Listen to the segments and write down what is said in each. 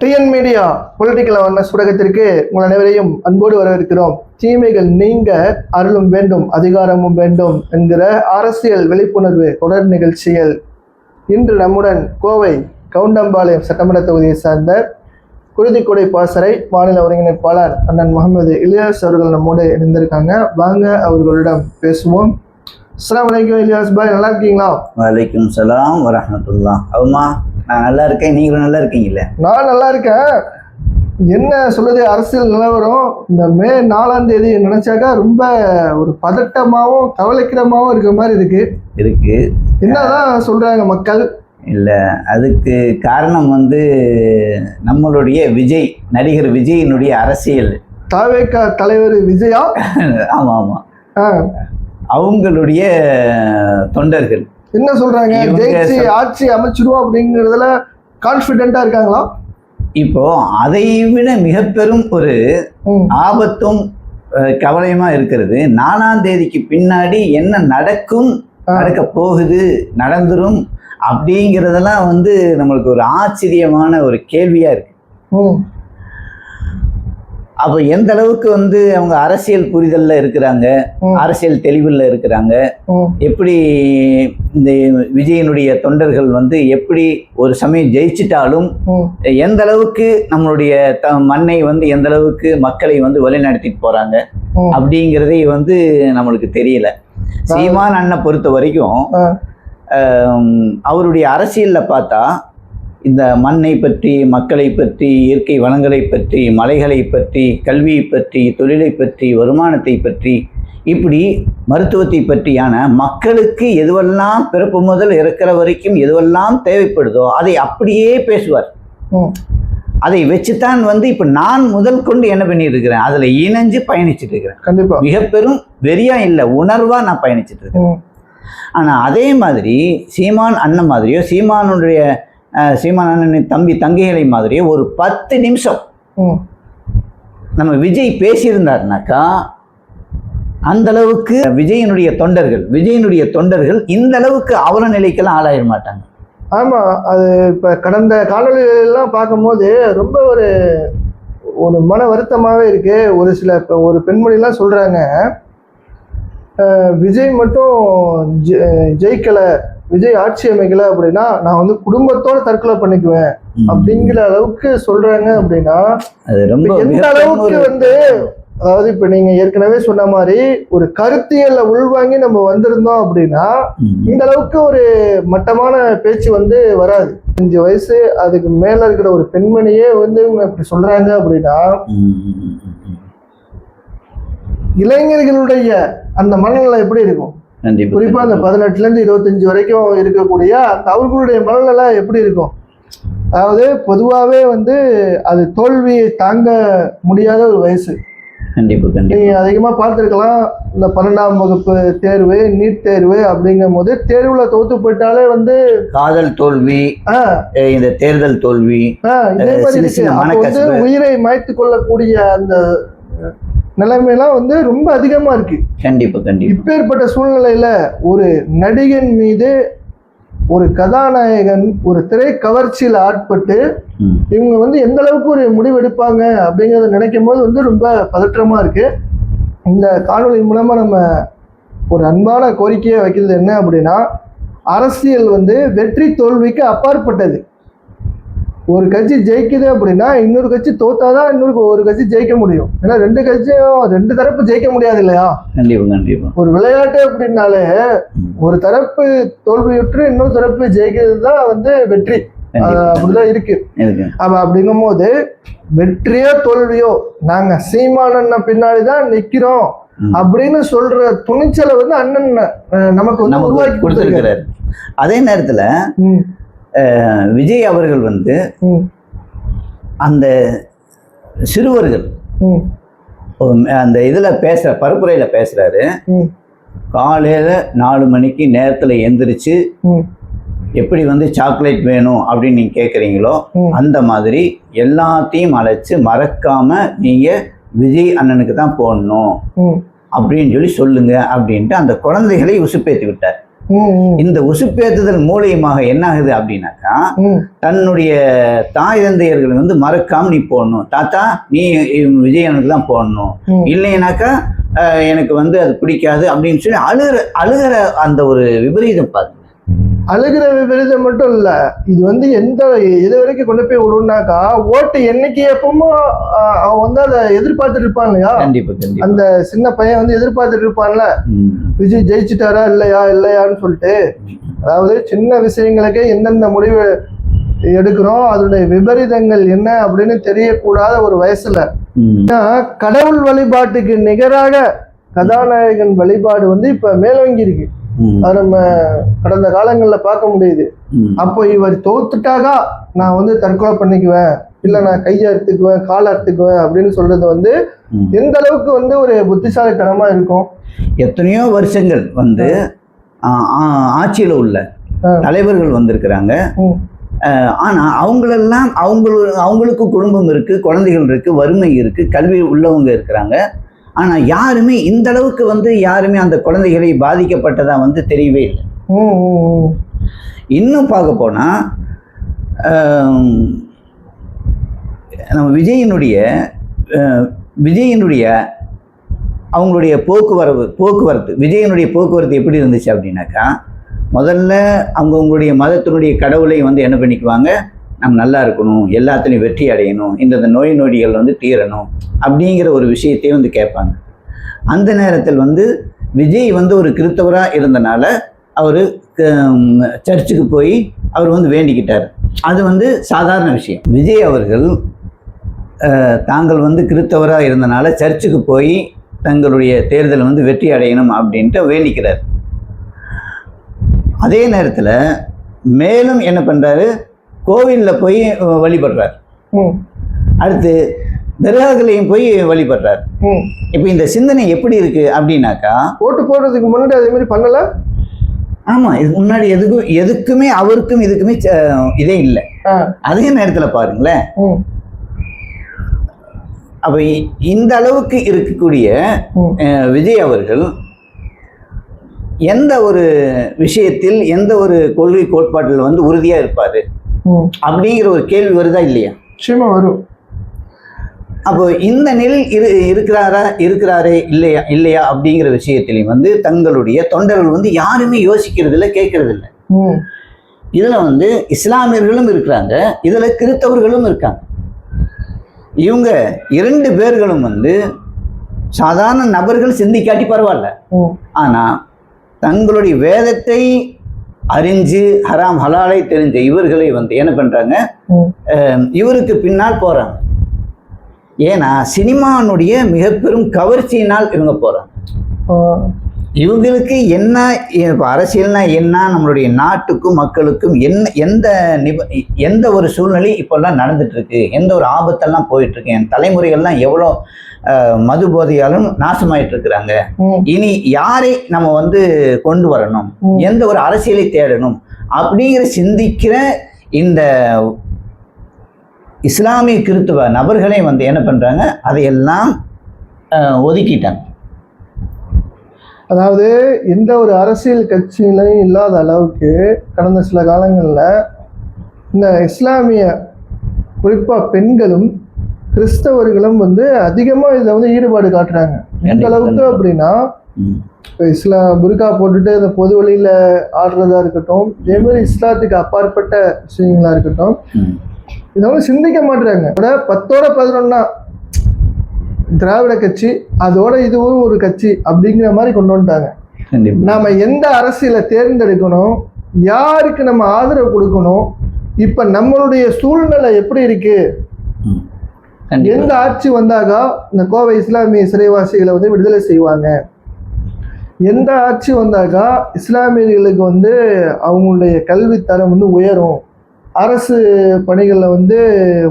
TN media political awareness ஊடகத்திற்கு உங்கள் அனைவரையும் அன்போடு வரவேற்கிறோம். தீமைகள் நீங்க அருளும் வேண்டும் அதிகாரமும் வேண்டும் என்கிற அரசியல் விழிப்புணர்வு தொடர் நிகழ்ச்சியில் இன்று நம்முடன் கோவை கவுண்டம்பாளையம் சட்டமன்ற தொகுதியை சார்ந்த குருதிக்கொடை பாசறை மாநில ஒருங்கிணைப்பாளர் அண்ணன் முகமது இலியாஸ் அவர்கள் நம்மோடு இணைந்திருக்காங்க. வாங்க அவர்களிடம் பேசுவோம். அஸ்ஸலாமு அலைக்கும் இலியாஸ் பாய், நல்லா இருக்கீங்களா? வலைக்கும் சலாம் வரஹ்மத்துல்லாஹ். அம்மா, நான் நல்லா இருக்கேன், நீங்களும் நல்லா இருக்கீங்களே? நான் நல்லா இருக்கேன். என்ன சொல்லுது, அரசியல் நிலவரம் இந்த மே 4ஆம் தேதி நினைச்சாக்கா ரொம்ப ஒரு பதட்டமாகவும் கவலைக்கிடமாகவும் இருக்கிற மாதிரி இருக்கு. என்னதான் சொல்றாங்க மக்கள்? இல்லை, அதுக்கு காரணம் நம்மளுடைய விஜய், நடிகர் விஜயினுடைய அரசியல். தவேக தலைவர் விஜயா? ஆமாம் ஆமாம், அவங்களுடைய தொண்டர்கள் என்ன சொல்றாங்க? ஜெயிச்சு ஆட்சி அமைச்சிருவோம் அப்படிங்கிறதுல கான்ஃபிடென்ட்டா இருக்காங்களா? இப்போ அதை விட மிக பெரும் ஒரு ஆபத்தும் கவலையுமா இருக்கிறது. 4ஆம் தேதிக்கு பின்னாடி என்ன நடக்க போகுது, நடந்துரும் அப்படிங்கிறதெல்லாம் நம்மளுக்கு ஒரு ஆச்சரியமான ஒரு கேள்வியா இருக்கு. அப்போ எந்த அளவுக்கு அவங்க அரசியல் புரிதல்ல இருக்கிறாங்க, அரசியல் தெளிவுல இருக்கிறாங்க, எப்படி இந்த விஜயனுடைய தொண்டர்கள் எப்படி ஒரு சமயம் ஜெயிச்சிட்டாலும் எந்த அளவுக்கு நம்மளுடைய மண்ணை எந்த அளவுக்கு மக்களை வழிநடத்திட்டு போறாங்க அப்படிங்கிறதே நம்மளுக்கு தெரியல. சீமான் அண்ணனை பொறுத்த வரைக்கும் அவருடைய அரசியல்ல பார்த்தா இந்த மண்ணை பற்றி, மக்களை பற்றி, இயற்கை வளங்களை பற்றி, மலைகளை பற்றி, கல்வியை பற்றி, தொழிலை பற்றி, வருமானத்தை பற்றி, இப்படி மருத்துவத்தை பற்றியான மக்களுக்கு எதுவெல்லாம் பிறப்பு முதல் இறக்கிற வரைக்கும் எதுவெல்லாம் தேவைப்படுதோ அதை அப்படியே பேசுவார். அதை வச்சுத்தான் இப்போ நான் முதல் கொண்டு என்ன பண்ணிட்டு இருக்கிறேன், அதில் இணைஞ்சு பயணிச்சுட்டு இருக்கிறேன். கண்டிப்பாக மிக பெரும் வெறியா இல்லை, உணர்வாக நான் பயணிச்சுட்டு இருக்கேன். ஆனால் அதே மாதிரி சீமான் அண்ணன் மாதிரியோ, சீமான் அண்ணன் தம்பி தங்கைகளை மாதிரியே ஒரு 10 நிமிஷம் நம்ம விஜய் பேசியிருந்தாருனாக்கா அந்த அளவுக்கு விஜயனுடைய தொண்டர்கள் இந்த அளவுக்கு அவல நிலைக்கெல்லாம் ஆளாயிட மாட்டாங்க. ஆமா, அது இப்ப கடந்த காணொலிகளெல்லாம் பார்க்கும்போது ரொம்ப ஒரு மன வருத்தமாவே இருக்கு. ஒரு சில ஒரு பெண்மணிலாம் சொல்றாங்க, விஜய் மட்டும் ஜெயிக்கலை, விஜய் ஆட்சி அமைக்கல அப்படின்னா நான் குடும்பத்தோட தற்கொலை பண்ணிக்குவேன் அப்படிங்கிற அளவுக்கு சொல்றாங்க. அப்படின்னா எந்த அளவுக்கு அதாவது இப்ப நீங்க ஏற்கனவே சொன்ன மாதிரி ஒரு கருத்தியல்ல உள்வாங்கி நம்ம வந்திருந்தோம் அப்படின்னா இந்த அளவுக்கு ஒரு மட்டமான பேச்சு வராது. 5 வயசு அதுக்கு மேல இருக்கிற ஒரு பெண்மணியே இவங்க இப்படி சொல்றாங்க அப்படின்னா இளைஞர்களுடைய அந்த மனநிலை எப்படி இருக்கும்? குறிப்பா அந்த 18ல இருந்து 25 வரைக்கும் இருக்கக்கூடிய அந்த அவர்களுடைய மனநிலை எப்படி இருக்கும்? அதாவது பொதுவாகவே அது தோல்வியை தாங்க முடியாத ஒரு வயசு. நீங்க அதிகமா பார்த்துருக்கலாம், இந்த 12ஆம் வகுப்பு தேர்வு, நீட் தேர்வு அப்படிங்கும் போது தேர்வுல தோத்து போயிட்டாலே காதல் தோல்வி, இந்த தேர்தல் தோல்வி, இதே மாதிரி உயிரை மாய்த்து கொள்ளக்கூடிய அந்த நிலைமையெல்லாம் ரொம்ப அதிகமா இருக்கு. கண்டிப்பா. இப்பேற்பட்ட சூழ்நிலையில ஒரு நடிகன் மீது ஒரு கதாநாயகன் ஒரு திரை கவர்ச்சியில் ஆட்பட்டு இவங்க எந்த அளவுக்கு ஒரு முடிவு எடுப்பாங்க அப்படிங்கிறத நினைக்கும் போது ரொம்ப பதற்றமா இருக்கு. இந்த காணொலி மூலமா நம்ம ஒரு அன்பான கோரிக்கையை வைக்கிறது என்ன அப்படின்னா, அரசியல் வெற்றி தோல்விக்கு அப்பாற்பட்டது. ஒரு கட்சி ஜெயிக்குது அப்படின்னா இன்னொரு கட்சி தோத்தாதான் ஒரு கட்சி ஜெயிக்க முடியும். ஏன்னா 2 தரப்பு ஜெயிக்க முடியாது இல்லையா? கண்டிப்பா. ஒரு விளையாட்டு அப்படின்னாலே ஒரு தரப்பு தோல்வியுற்று இன்னொரு தரப்பு ஜெயிக்கிறது தான் வெற்றி. அப்படிதான் இருக்கு. அப்படிங்கும் போது வெற்றியோ தோல்வியோ நாங்க சீமான் பின்னாடிதான் நிக்கிறோம் அப்படின்னு சொல்ற துணிச்சலை அண்ணன் நமக்கு உருவாக்கி கொடுத்திருக்கிறாரு. அதே நேரத்துல விஜய் அவர்கள் அந்த சிறுவர்கள் அந்த இதுல பரப்புரையில பேசுறாரு. காலையில 4 மணிக்கு நேரத்துல எந்திரிச்சு எப்படி சாக்லேட் வேணும் அப்படின்னு நீங்க கேட்குறீங்களோ அந்த மாதிரி எல்லாத்தையும் அழைச்சு மறக்காம நீங்க விஜய் அண்ணனுக்கு தான் போடணும் அப்படின்னு சொல்லுங்க அப்படின்ட்டு அந்த குழந்தைகளை உசுப்பேத்தி விட்டார். இந்த உசுப்பேத்துதல் மூலியமாக என்ன ஆகுது அப்படின்னாக்கா, தன்னுடைய தாய் தந்தையர்கள் வந்து மறக்காம நீ போடணும், தாத்தா நீ விஜயனுக்கு தான் போடணும், இல்லைனாக்கா எனக்கு வந்து அது பிடிக்காது அப்படின்னு சொல்லி அழுகிற அந்த ஒரு விபரீதம் பாருங்க. அழுகிற விபரீதம் மட்டும் இல்ல, இது வந்து இது வரைக்கும் கொண்டு போய் விடுனாக்கா ஓட்டு என்னைக்கு எப்பவுமோ அவன் வந்து அதை எதிர்பார்த்துட்டு இருப்பான் இல்லையா. கண்டிப்பா அந்த சின்ன பையன் வந்து எதிர்பார்த்துட்டு இருப்பான்ல, விஜய் ஜெயிச்சுட்டாரா இல்லையான்னு சொல்லிட்டு. அதாவது சின்ன விஷயங்களுக்கே எந்தெந்த முடிவு எடுக்கிறோம், அதனுடைய விபரீதங்கள் என்ன அப்படின்னு தெரியக்கூடாத ஒரு வயசுல கடவுள் வழிபாட்டுக்கு நிகராக கதாநாயகன் வழிபாடு வந்து இப்ப மேலோங்கி இருக்கு. அது நம்ம கடந்த காலங்கள்ல பார்க்க முடியுது. அப்போ இவர் தோத்துட்டாக்கா நான் வந்து தற்கொலை பண்ணிக்குவேன், இல்ல நான் கையை அறுத்துக்குவேன், காலை அறுத்துக்குவேன் அப்படின்னு சொல்றது வந்து எந்த அளவுக்கு வந்து ஒரு புத்திசாலித்தனமா இருக்கும். எத்தனையோ வருஷங்கள் வந்து ஆட்சியில உள்ள தலைவர்கள் வந்திருக்கிறாங்க. ஆனா அவங்களெல்லாம் அவங்களுக்கு குடும்பம் இருக்கு, குழந்தைகள் இருக்கு, வறுமை இருக்கு, கல்வி உள்ளவங்க இருக்கிறாங்க. ஆனா யாருமே இந்த அளவுக்கு வந்து யாருமே அந்த குழந்தைகளை பாதிக்கப்பட்டதா வந்து தெரியவே இல்லை. இன்னும் பார்க்க போனா நம்ம விஜயினுடைய அவங்களுடைய போக்குவரத்து விஜயனுடைய போக்குவரத்து எப்படி இருந்துச்சு அப்படின்னாக்கா, முதல்ல அவங்களுடைய மதத்தினுடைய கடவுளை வந்து என்ன பண்ணிக்குவாங்க, நம்ம நல்லா இருக்கணும், எல்லாத்துலேயும் வெற்றி அடையணும், இந்த நோய் நொடிகள் வந்து தீரணும் அப்படிங்கிற ஒரு விஷயத்தையும் வந்து கேட்பாங்க. அந்த நேரத்தில் வந்து விஜய் வந்து ஒரு கிறிஸ்தவராக இருந்தனால அவர் சர்ச்சுக்கு போய் அவர் வந்து வேண்டிக்கிட்டார். அது வந்து சாதாரண விஷயம். விஜய் அவர்கள் தாங்கள் வந்து கிறிஸ்தவராக இருந்தனால சர்ச்சுக்கு போய் தங்களுடைய தேர்தலை வந்து வெற்றி அடையணும் அப்படின்ட்டு வேண்டிக்கிறார். அதே நேரத்தில் மேலும் என்ன பண்ணுறாரு, கோவிலில் போய் வழிபடுறார், அடுத்து தர்காக்களையும் போய் வழிபடுறார். இப்போ இந்த சிந்தனை எப்படி இருக்கு அப்படின்னாக்கா, ஓட்டு போடுறதுக்கு முன்னாடி அதே மாதிரி பண்ணல. ஆமாம், இதுக்கு முன்னாடி எதுக்குமே அவருக்கும் இதுக்குமே இதே இல்லை. அதே நேரத்தில் பாருங்களேன், அப்போ இந்த அளவுக்கு இருக்கக்கூடிய விஜய் அவர்கள் எந்த ஒரு விஷயத்தில் எந்த ஒரு கொள்கை கோட்பாட்டில் வந்து உறுதியா இருப்பாரு அப்படிங்கிற ஒரு கேள்வி வருதா இல்லையா? நிச்சயமா வரும். அப்போ இந்த நிலையில் இருக்கிறாரே இல்லையா அப்படிங்கிற விஷயத்திலையும் வந்து தங்களுடைய தொண்டர்கள் வந்து யாருமே யோசிக்கிறது இல்லை, கேட்கறது இல்லை. இதுல வந்து இஸ்லாமியர்களும் இருக்கிறாங்க, இதுல கிறிஸ்தவர்களும் இருக்காங்க. இவங்க 2 பேர்களும் வந்து சாதாரண நபர்கள் சிந்திக்காட்டி பரவாயில்ல, ஆனா தங்களுடைய வேதத்தை அறிஞ்சு ஹராம் ஹலாலை தெரிஞ்ச இவர்களை வந்து என்ன பண்றாங்க, இவருக்கு பின்னால் போறாங்க. ஏன்னா சினிமானுடைய மிக பெரும் கவர்ச்சியினால் இவங்க போறாங்க. இவங்களுக்கு என்ன அரசியல்னா என்ன, நம்மளுடைய நாட்டுக்கும் மக்களுக்கும் எந்த ஒரு சூழ்நிலை இப்பெல்லாம் நடந்துட்டு இருக்கு, எந்த ஒரு ஆபத்தெல்லாம் போயிட்டு இருக்கு, என் தலைமுறைகள்லாம் எவ்வளோ மது போதையாலும் நாசமாயிட்டு இருக்கிறாங்க, இனி யாரை நம்ம வந்து கொண்டு வரணும், எந்த ஒரு அரசியலை தேடணும் அப்படிங்கிற சிந்திக்கிற இந்த இஸ்லாமிய கிறிஸ்துவ நபர்களே வந்து என்ன பண்றாங்க, அதையெல்லாம் ஒதுக்கிட்டாங்க. அதாவது எந்த ஒரு அரசியல் கட்சியிலையும் இல்லாத அளவுக்கு கடந்த சில காலங்களில் இந்த இஸ்லாமிய குறிப்பாக பெண்களும் கிறிஸ்தவர்களும் வந்து அதிகமாக இதில் வந்து ஈடுபாடு காட்டுறாங்க. எந்த அளவுக்கு அப்படின்னா, இப்போ புர்கா போட்டுட்டு இந்த பொது வழியில் ஆடுறதா இருக்கட்டும், இதே மாதிரி இஸ்லாத்துக்கு அப்பாற்பட்ட விஷயங்களா இருக்கட்டும், இதை வந்து சிந்திக்க மாட்டுறாங்க. 10ஓட 11 திராவிட கட்சி, அதோட இதுவும் ஒரு கட்சி அப்படிங்கிற மாதிரி கொண்டு வந்துட்டாங்க. நாம எந்த அரசியலை தேர்ந்தெடுக்கணும், யாருக்கு நம்ம ஆதரவு கொடுக்கணும், இப்ப நம்மளுடைய சூழ்நிலை எப்படி இருக்கு, எந்த ஆட்சி வந்தாக்கா இந்த கோவை இஸ்லாமிய சிறைவாசிகளை வந்து விடுதலை செய்வாங்க, எந்த ஆட்சி வந்தாக்கா இஸ்லாமியர்களுக்கு வந்து அவங்களுடைய கல்வி தரம் வந்து உயரும், அரசு பணிகளில் வந்து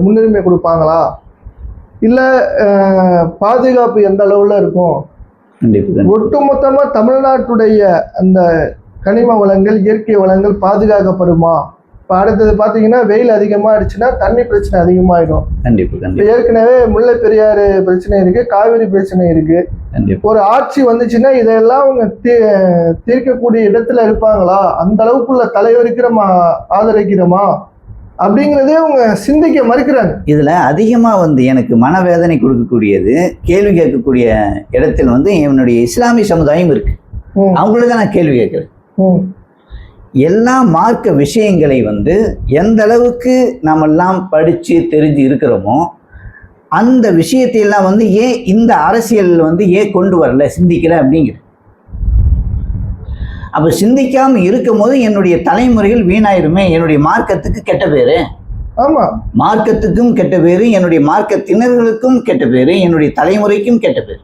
முன்னுரிமை கொடுப்பாங்களா, இல்லை பாதுகாப்பு எந்த அளவில் இருக்கும், ஒட்டுமொத்தமாக தமிழ்நாட்டுடைய அந்த கனிம வளங்கள் இயற்கை வளங்கள் பாதுகாக்கப்படுமா, இப்போ அடுத்தது பார்த்தீங்கன்னா வெயில் அதிகமாக அடிச்சுன்னா தண்ணி பிரச்சனை அதிகமாகிடும். கண்டிப்பா இப்போ கண்டிப்பா ஏற்கனவே முல்லை பெரியாறு பிரச்சனை இருக்கு, காவிரி பிரச்சனை இருக்கு. கண்டிப்பா. ஒரு ஆட்சி வந்துச்சுன்னா இதெல்லாம் அவங்க தீர்க்கக்கூடிய இடத்துல இருப்பாங்களா, அந்த அளவுக்குள்ள தலைவருக்கு நம்ம ஆதரிக்கிறோமா அப்படிங்கிறதே அவங்க சிந்திக்க மறுக்கிறாங்க. இதுல அதிகமா வந்து எனக்கு மனவேதனை கொடுக்கக்கூடியது, கேள்வி கேட்கக்கூடிய இடத்தில் வந்து என்னுடைய இஸ்லாமிய சமுதாயம் இருக்கு. அவங்களுக்கு தான் நான் கேள்வி கேட்கிறேன். எல்லா மார்க்க விஷயங்களை வந்து எந்த அளவுக்கு நாமெல்லாம் படிச்சு தெரிஞ்சு இருக்கிறோமோ அந்த விஷயத்தையெல்லாம் வந்து ஏன் இந்த அரசியல் வந்து ஏன் கொண்டு வரல, சிந்திக்கல அப்படிங்கிற. அப்ப சிந்திக்காம இருக்கும் போது என்னுடைய தலைமுறைகள் வீணாயிருமே, என்னுடைய மார்க்கத்துக்கு கெட்ட பேரு. ஆமா, மார்க்கத்துக்கும் கெட்ட பேரு, என்னுடைய மார்க்கத்தினர்களுக்கும் கெட்ட பேரு, என்னுடைய தலைமுறைக்கும் கெட்ட பேரு.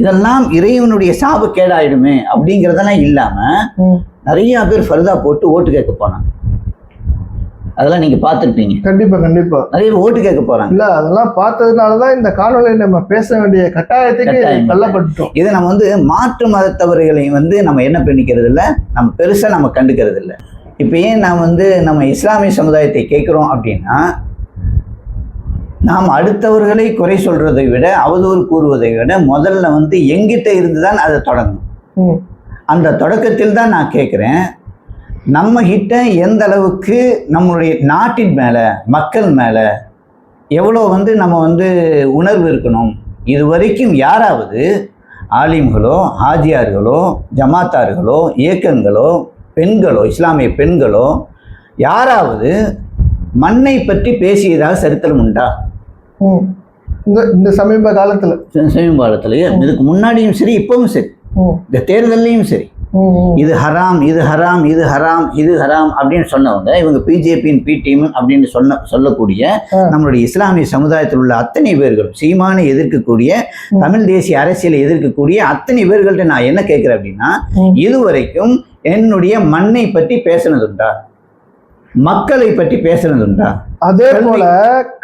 இதெல்லாம் இறைவனுடைய சாப கேடாயிடுமே அப்படிங்கறதெல்லாம் இல்லாம நிறைய பேர் ஃபர்தா போட்டு ஓட்டு கேட்க போனாங்க. அதெல்லாம் நீங்க பார்த்துருப்பீங்க. கண்டிப்பா கண்டிப்பா நிறைய ஓட்டு கேட்க போறாங்க. இல்ல அதெல்லாம் பார்த்ததுனாலதான் இந்த காணொலியை நம்ம பேச வேண்டிய கட்டாயத்துக்கு தள்ளப்பட்டுட்டோம். இதை நம்ம வந்து மாற்று மதத்தவர்களை வந்து நம்ம என்ன பண்ணிக்கிறது இல்லை, நம்ம பெருசா நம்ம கண்டுக்கிறது இல்லை. இப்ப ஏன் நாம் வந்து நம்ம இஸ்லாமிய சமுதாயத்தை கேட்கிறோம் அப்படின்னா, நாம் அடுத்தவர்களை குறை சொல்றதை விட அவதூறு கூறுவதை விட முதல்ல வந்து எங்கிட்ட இருந்துதான் அதை தொடங்கணும். அந்த தொடக்கத்தில் தான் நான் கேட்குறேன், நம்ம கிட்ட எந்த அளவுக்கு நம்மளுடைய நாட்டின் மேல மக்கள் மேல எவ்வளோ வந்து நம்ம வந்து உணர்வு இருக்கணும். இது வரைக்கும் யாராவது ஆலிம்களோ ஹாஜியார்களோ ஜமாத்தார்களோ இயக்கங்களோ பெண்களோ இஸ்லாமிய பெண்களோ யாராவது மண்ணை பற்றி பேசியதாக சரித்திரம் உண்டா? இந்த சமீப காலத்துலயே, இதுக்கு முன்னாடியும் சரி இப்பவும் சரி, இந்த தேர்தலையும் சரி, இது ஹராம் இது ஹராம் இது ஹராம் இது ஹராம் அப்படின்னு சொன்னவங்க இவங்க பிஜேபியின் பி டீம் அப்படின்னு சொல்லக்கூடிய நம்மளுடைய இஸ்லாமிய சமுதாயத்தில் உள்ள அத்தனை பேர்களும், சீமானை எதிர்க்கக்கூடிய தமிழ் தேசிய அரசியலை எதிர்க்கக்கூடிய அத்தனை பேர்கள்ட்ட நான் என்ன கேட்கிறேன் அப்படின்னா, இதுவரைக்கும் என்னுடைய மண்ணை பற்றி பேசினதுண்டா, மக்களை பற்றி பேசுறதுண்டா? அதே போல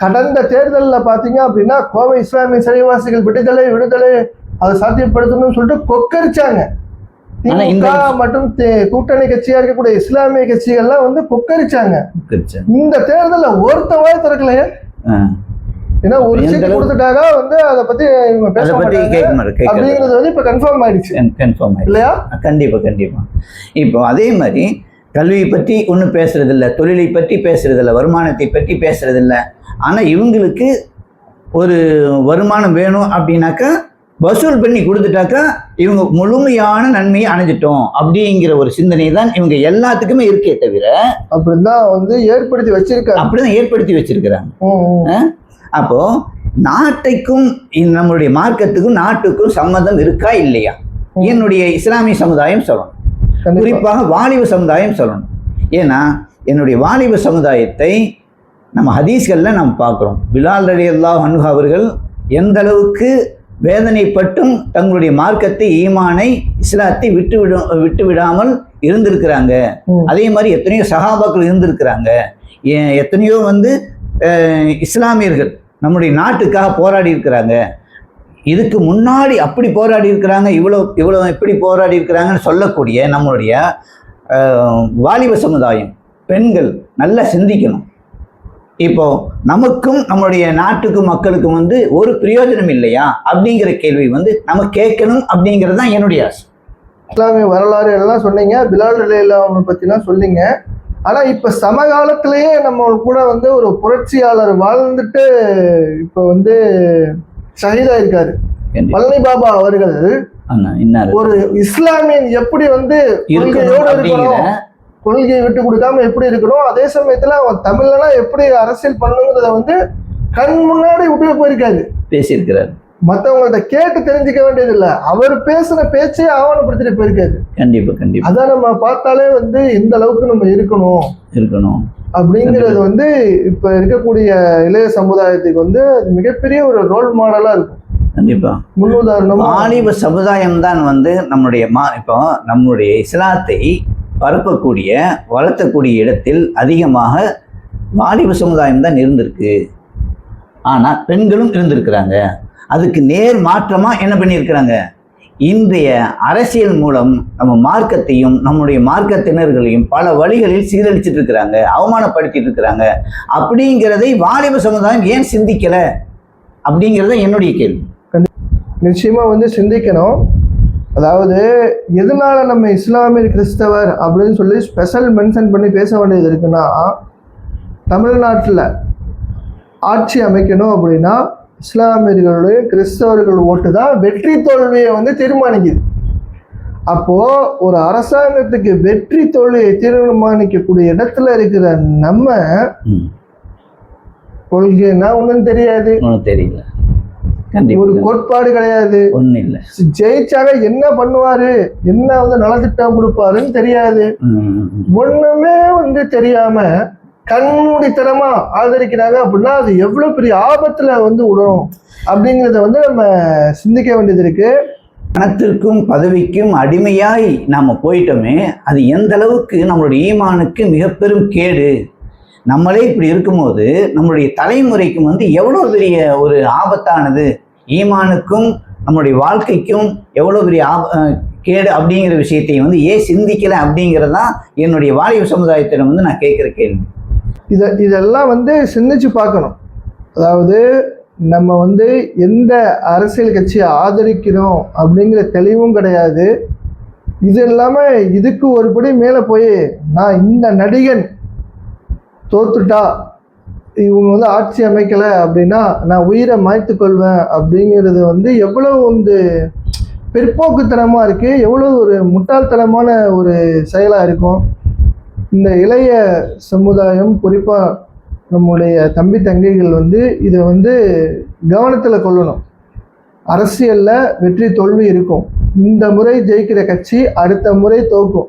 கடந்த தேர்தலில் பாத்தீங்க அப்படின்னா கோவை இஸ்லாமிய சிறைவாசிகள் விடுதலை விடுதலை அதை சாத்தியப்படுத்தணும்னு சொல்லிட்டு கொக்கரிச்சாங்க. திமுக மற்றும் கூட்டணி கட்சியா இருக்கக்கூடிய இஸ்லாமிய கட்சிகள்லாம் வந்து கொக்கரிச்சாங்க. இந்த தேர்தலில் ஒருத்தவாய திறக்கலையே. ஏன்னா ஒரு சீட்டு கொடுத்துட்டாங்க வந்து அதை பத்தி பேச அப்படிங்கிறது வந்து இப்ப கன்ஃபார்ம் ஆயிடுச்சு. இல்லையா? கண்டிப்பா கண்டிப்பா. இப்போ அதே மாதிரி கல்வியை பற்றி ஒன்றும் பேசுறதில்ல, தொழிலை பற்றி பேசுறதில்ல, வருமானத்தை பற்றி பேசுறதில்ல. ஆனால் இவங்களுக்கு ஒரு வருமானம் வேணும் அப்படின்னாக்கா வசூல் பண்ணி கொடுத்துட்டாக்கா இவங்க முழுமையான நன்மையை அடைஞ்சிட்டோம் அப்படிங்கிற ஒரு சிந்தனை தான் இவங்க எல்லாத்துக்குமே இருக்கே தவிர அப்படிதான் வந்து ஏற்படுத்தி வச்சிருக்காங்க. அப்படிதான் ஏற்படுத்தி வச்சிருக்கிறாங்க. அப்போ நாட்டுக்கும் நம்மளுடைய மார்க்கத்துக்கும் நாட்டுக்கும் சம்மந்தம் இருக்கா இல்லையா? என்னுடைய இஸ்லாமிய சமுதாயம் சொல்லணும், குறிப்பாக வாலிப சமுதாயம் சொல்லணும். ஏன்னா என்னுடைய வாலிப சமுதாயத்தை நம்ம ஹதீஸ்கள்ல நம்ம பார்க்குறோம். பிலால் ரலியல்லாஹு அன்ஹு அவர்கள் எந்த அளவுக்கு வேதனைப்பட்டும் தங்களுடைய மார்க்கத்தை ஈமானை இஸ்லாத்தை விட்டு விடாமல் இருந்திருக்கிறாங்க. அதே மாதிரி எத்தனையோ சஹாபாக்கள் இருந்திருக்கிறாங்க. எத்தனையோ வந்து இஸ்லாமியர்கள் நம்முடைய நாட்டுக்காக போராடி இருக்கிறாங்க. இதுக்கு முன்னாடி அப்படி போராடி இருக்கிறாங்க, இவ்வளோ இப்படி போராடி இருக்கிறாங்கன்னு சொல்லக்கூடிய நம்மளுடைய வாலிப சமுதாயம் பெண்கள் நல்லா சிந்திக்கணும். இப்போ நமக்கும் நம்மளுடைய நாட்டுக்கும் மக்களுக்கும் வந்து ஒரு பிரயோஜனம் இல்லையா அப்படிங்கிற கேள்வி வந்து நம்ம கேட்கணும் அப்படிங்கிறது தான் என்னுடைய ஆசை. இஸ்லாமிய வரலாறு எல்லாம் சொன்னீங்க, பிலால் ரலியல்லாஹு பற்றிலாம் சொன்னீங்க. ஆனா இப்ப சமகாலத்திலேயே நம்ம கூட வந்து ஒரு புரட்சியாளர் வாழ்ந்துட்டு இப்ப வந்து ஷஹீதா இருக்காரு பழனி பாபா அவர்கள். ஒரு இஸ்லாமியன் எப்படி வந்து கொள்கையை விட்டு கொடுக்காம எப்படி இருக்கணும், அதே சமயத்துல அவன் தமிழ்லாம் எப்படி அரசியல் பண்ணுங்கிறத வந்து கண் முன்னாடி விட்டு போயிருக்காரு, பேசியிருக்கிறாரு. மற்றவங்கள்ட்ட கேட்டு தெரிஞ்சுக்க வேண்டியது இல்லை, அவர் பேசுன பேச்சே ஆவணப்படுத்திட்டு போயிருக்காரு. கண்டிப்பா கண்டிப்பா. அதான் நம்ம பார்த்தாலே வந்து இந்த அளவுக்கு நம்ம இருக்கணும் அப்படிங்கிறது வந்து இப்ப இருக்கக்கூடிய இளைய சமுதாயத்துக்கு வந்து மிகப்பெரிய ஒரு ரோல் மாடலா இருக்கும். கண்டிப்பா முன்னுதாரணம் வாலிப சமுதாயம் தான் வந்து நம்முடைய இப்போ நம்முடைய இஸ்லாத்தை பரப்பக்கூடிய வளர்த்தக்கூடிய இடத்தில் அதிகமாக வாலிப சமுதாயம் தான் இருந்திருக்கு. ஆனா பெண்களும் இருந்திருக்கிறாங்க. அதுக்கு நேர் மாற்றமா என்ன பண்ணியிருக்கிறாங்க, இன்றைய அரசியல் மூலம் நம்ம மார்க்கத்தையும் நம்முடைய மார்க்கத்தினர்களையும் பல வழிகளில் சீரழிச்சிட்டு இருக்கிறாங்க, அவமானப்படுத்திட்டு இருக்கிறாங்க. அப்படிங்கிறதை வாலிப சமுதாயம் ஏன் சிந்திக்கல அப்படிங்கிறத என்னுடைய கேள்வி. நிச்சயமா சிந்திக்கணும். அதாவது எதனால நம்ம இஸ்லாமிய கிறிஸ்தவர் அப்படின்னு சொல்லி ஸ்பெஷல் மென்ஷன் பண்ணி பேச வேண்டியது இருக்குன்னா, தமிழ்நாட்டில் ஆட்சி அமைக்கணும் அப்படின்னா இஸ்லாமியர்களுடைய கிறிஸ்தவர்கள் ஓட்டு தான் வெற்றி தோல்வியை தீர்மானிக்குது. அப்போ ஒரு அரசாங்கத்துக்கு வெற்றி தோல்வியை தீர்மானிக்கக்கூடிய இடத்துல இருக்கிற நம்ம கொள்கைன்னா ஒன்றும் தெரியாது, தெரியல, ஒரு கோட்பாடு கிடையாது, ஒன்றும் இல்லை, ஜெயிச்சாக என்ன பண்ணுவாரு, என்ன நலத்திட்டம் கொடுப்பாருன்னு தெரியாது, ஒண்ணுமே தெரியாம கண்மூடித்தனமா ஆதரிக்கிறாங்க அப்படின்னா அது எவ்வளவு பெரிய ஆபத்துல விடும் அப்படிங்கிறத நம்ம சிந்திக்க வேண்டியது இருக்கு. பணத்திற்கும் பதவிக்கும் அடிமையாய் நாம போயிட்டோமே, அது எந்த அளவுக்கு நம்மளுடைய ஈமானுக்கு மிக பெரும் கேடு. நம்மளே இப்படி இருக்கும்போது நம்மளுடைய தலைமுறைக்கும் எவ்வளோ பெரிய ஒரு ஆபத்தானது, ஈமானுக்கும் நம்மளுடைய வாழ்க்கைக்கும் எவ்வளோ பெரிய கேடு அப்படிங்கிற விஷயத்தையும் ஏன் சிந்திக்கல அப்படிங்கிறதான் என்னுடைய வாலிப சமுதாயத்திடம் நான் கேட்குற கேள்வி. இதெல்லாம் சிந்திச்சு பார்க்கணும். அதாவது நம்ம எந்த அரசியல் கட்சியை ஆதரிக்கிறோம் அப்படிங்கிற தெளிவும் கிடையாது. இது இல்லாமல் இதுக்கு ஒரு படி மேலே போய் நான் இந்த நடிகன் தோத்துட்டா இவங்க ஆட்சி அமைக்கலை அப்படின்னா நான் உயிரை மாய்த்து கொள்வேன் அப்படிங்கிறது எவ்வளவு பிற்போக்குத்தனமாக இருக்குது, எவ்வளோ ஒரு முட்டாள்தனமான ஒரு செயலாக இருக்கும். இந்த இளைய சமுதாயம் குறிப்பாக நம்முடைய தம்பி தங்கைகள் இதை கவனத்தில் கொள்ளணும். அரசியலில் வெற்றி தோல்வி இருக்கும். இந்த முறை ஜெயிக்கிற கட்சி அடுத்த முறை தோக்கும்,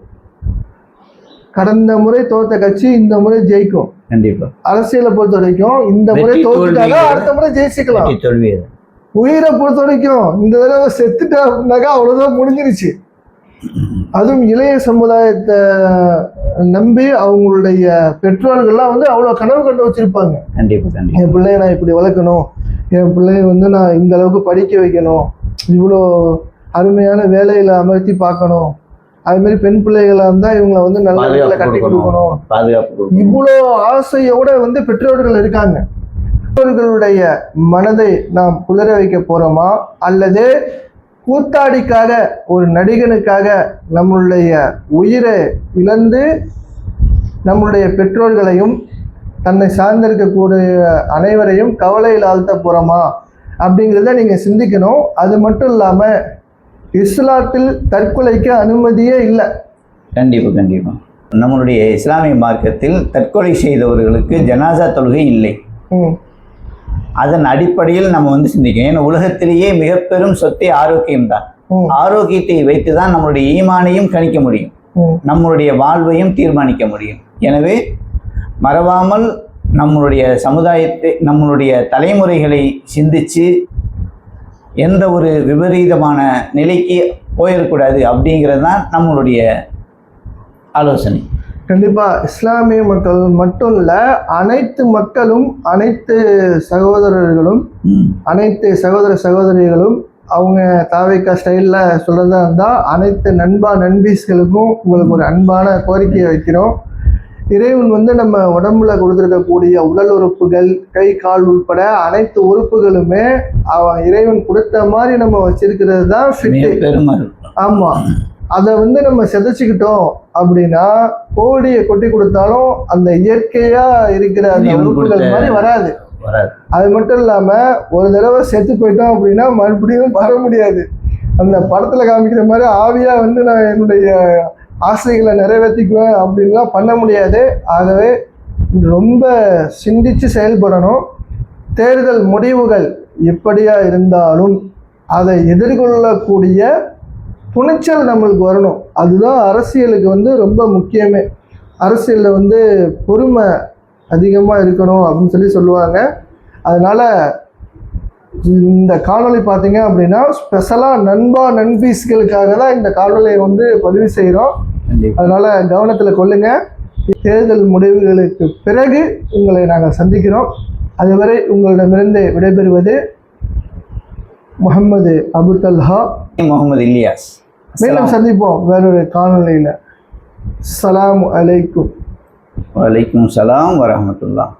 கடந்த முறை தோத்த கட்சி இந்த முறை ஜெயிக்கும். கண்டிப்பா அரசியலை பொறுத்த வரைக்கும் இந்த முறை தோத்துட்டாங்க, அடுத்த முறை ஜெயிச்சுக்கலாம். உயிரை பொறுத்த வரைக்கும் இந்த தடவை செத்துட்டாக்கா அவ்வளவுதான் முடிஞ்சிருச்சு. அதுவும் இளைய சமுதாயத்தை நம்பி அவங்களுடைய பெற்றோர்கள்லாம் அவ்வளோ கனவு கண்டு வச்சிருப்பாங்க. என் பிள்ளைய நான் இப்படி வளர்க்கணும், என் பிள்ளைய நான் இந்த அளவுக்கு படிக்க வைக்கணும், இவ்வளோ அருமையான வேலையில அமர்த்தி பார்க்கணும், அது மாதிரி பெண் பிள்ளைகளா இருந்தா இவங்களை நல்ல வேலையில கட்டி கொடுக்கணும், இவ்வளோ ஆசையோட பெற்றோர்கள் இருக்காங்க. பெற்றோர்களுடைய மனதை நாம் குளிர வைக்க போறோமா, அல்லது கூத்தாடிக்காக ஒரு நடிகனுக்காக நம்மளுடைய உயிரை இழந்து நம்மளுடைய பெற்றோர்களையும் தன்னை சார்ந்திருக்கக்கூடிய அனைவரையும் கவலையில் ஆழ்த்த போறோமா அப்படிங்கிறத நீங்க சிந்திக்கணும். அது மட்டும் இல்லாம இஸ்லாத்தில் தற்கொலைக்கு அனுமதியே இல்லை. கண்டிப்பா நம்மளுடைய இஸ்லாமிய மார்க்கத்தில் தற்கொலை செய்தவர்களுக்கு ஜனாசா தொழுகை இல்லை. அதன் அடிப்படையில் நம்ம சிந்திக்கணும். ஏன்னா உலகத்திலேயே மிக பெரும் சொத்தை ஆரோக்கியம்தான். ஆரோக்கியத்தை வைத்துதான் நம்மளுடைய ஈமானையும் கணிக்க முடியும், நம்மளுடைய வாழ்வையும் தீர்மானிக்க முடியும். எனவே மறவாமல் நம்மளுடைய சமுதாயத்தை, நம்மளுடைய தலைமுறைகளை சிந்திச்சு எந்த ஒரு விபரீதமான நிலைக்கு போயிடக்கூடாது அப்படிங்கிறது தான் நம்மளுடைய ஆலோசனை. கண்டிப்பா இஸ்லாமிய மக்கள் மட்டும் இல்ல, அனைத்து மக்களும், அனைத்து சகோதரர்களும், அனைத்து சகோதர சகோதரிகளும் அவங்க தாவேக்கா ஸ்டைல்ல சொல்றதா இருந்தா அனைத்து நண்பா நண்பீஸ்களுக்கும் உங்களுக்கு ஒரு அன்பான கோரிக்கையை வைக்கிறோம். இறைவன் நம்ம உடம்புல கொடுத்துருக்கக்கூடிய உடல் உறுப்புகள், கை கால் உட்பட அனைத்து உறுப்புகளுமே அவன் இறைவன் கொடுத்த மாதிரி நம்ம வச்சிருக்கிறது தான் ஃபிட். ஆமா, அதை நம்ம செதைச்சுக்கிட்டோம் அப்படின்னா கோடியை கொட்டி கொடுத்தாலும் அந்த இயற்கையா இருக்கிற அந்த உறுப்புகள் மாதிரி வராது. அது மட்டும் இல்லாம ஒரு தடவை செத்து போயிட்டோம் அப்படின்னா மறுபடியும் வர முடியாது. அந்த படத்துல காமிக்கிற மாதிரி ஆவியா நான் என்னுடைய ஆசைகளை நிறைவேற்றிக்குவேன் அப்படின்லாம் பண்ண முடியாது. ஆகவே ரொம்ப சிந்திச்சு செயல்படணும். தேர்தல் முடிவுகள் எப்படியா இருந்தாலும் அதை எதிர்கொள்ளக்கூடிய துணிச்சல் நம்மளுக்கு வரணும். அதுதான் அரசியலுக்கு ரொம்ப முக்கியமே. அரசியலில் பொறுமை அதிகமாக இருக்கணும் அப்படின்னு சொல்லுவாங்க. அதனால் இந்த காணொளி பார்த்தீங்க அப்படின்னா ஸ்பெஷலாக நண்பா நண்பீஸ்களுக்காக தான் இந்த காணொலியை பதிவு செய்கிறோம். அதனால் கவனத்தில் கொள்ளுங்கள். தேர்தல் முடிவுகளுக்கு பிறகு உங்களை நாங்கள் சந்திக்கிறோம். அதுவரை உங்களிடமிருந்து விடைபெறுவது முகமது அபு தல்ஹா. முகமது இலியாஸ். மீண்டும் சந்திப்போம் வேறொரு காணொளியில். அஸ்ஸலாமு அலைக்கும். வலைக்கும் சலாம் வரஹ்மத்துல்லாஹ்.